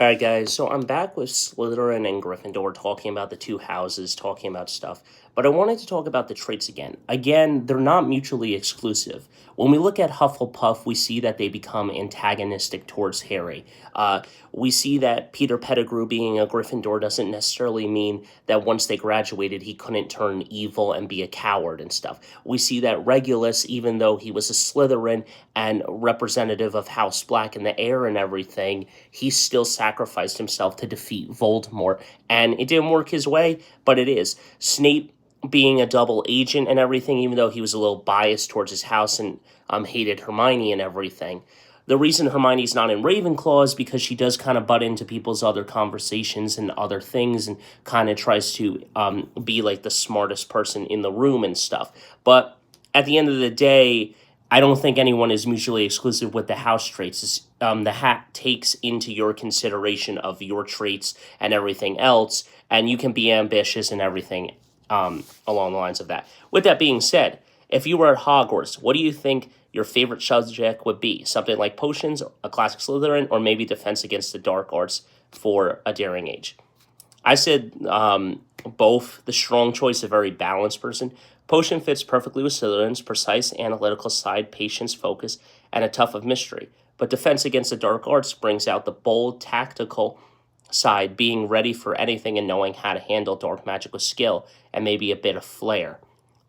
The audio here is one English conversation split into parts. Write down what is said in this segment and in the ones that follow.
All right, guys. So I'm back with Slytherin and Gryffindor talking about the two houses, talking about stuff. But I wanted to talk about the traits again. Again, they're not mutually exclusive. When we look at Hufflepuff, we see that they become antagonistic towards Harry. We see that Peter Pettigrew being a Gryffindor doesn't necessarily mean that once they graduated, he couldn't turn evil and be a coward and stuff. We see that Regulus, even though he was a Slytherin and representative of House Black in the air and everything, he still sacrificed himself to defeat Voldemort. And it didn't work his way, but it is. Snape being a double agent and everything, even though he was a little biased towards his house and hated Hermione and everything. The reason Hermione's not in Ravenclaw is because she does kind of butt into people's other conversations and other things and kind of tries to be like the smartest person in the room and stuff. But at the end of the day, I don't think anyone is mutually exclusive with the house traits. The hat takes into your consideration of your traits and everything else, and you can be ambitious and everything along the lines of that. With that being said, if you were at Hogwarts, what do you think your favorite subject would be? Something like potions, a classic Slytherin, or maybe defense against the dark arts for a daring age? I said both. The strong choice, a very balanced person. Potion fits perfectly with Slytherin's precise analytical side, patience, focus, and a tough of mystery. But defense against the dark arts brings out the bold, tactical side, being ready for anything and knowing how to handle dark magic with skill and maybe a bit of flair.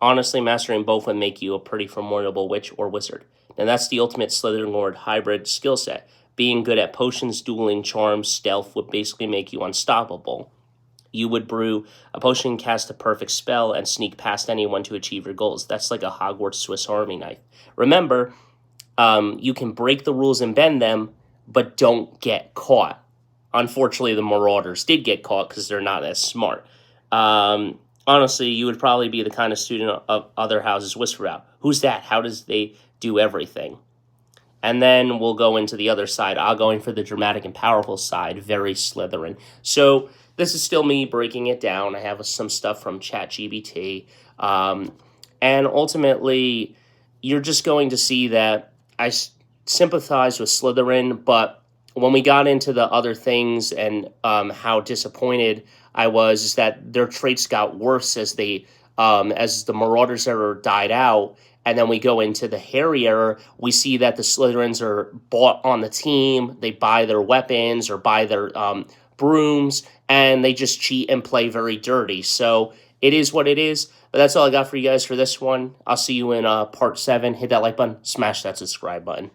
Honestly, mastering both would make you a pretty formidable witch or wizard. And that's the ultimate Slytherin Lord hybrid skill set. Being good at potions, dueling, charms, stealth would basically make you unstoppable. You would brew a potion, cast a perfect spell, and sneak past anyone to achieve your goals. That's like a Hogwarts Swiss Army knife. Remember, you can break the rules and bend them, but don't get caught. Unfortunately, the Marauders did get caught because they're not as smart. Honestly, you would probably be the kind of student of other houses whisper out, who's that? How does they do everything? And then we'll go into the other side. I'll go in for the dramatic and powerful side, very Slytherin. So this is still me breaking it down. I have some stuff from ChatGPT. And ultimately, you're just going to see that I sympathize with Slytherin, but when we got into the other things and how disappointed I was, is that their traits got worse as the Marauders era died out. And then we go into the Harry era, we see that the Slytherins are bought on the team. They buy their weapons or buy their brooms, and they just cheat and play very dirty. So it is what it is. But that's all I got for you guys for this one. I'll see you in part 7. Hit that like button, smash that subscribe button.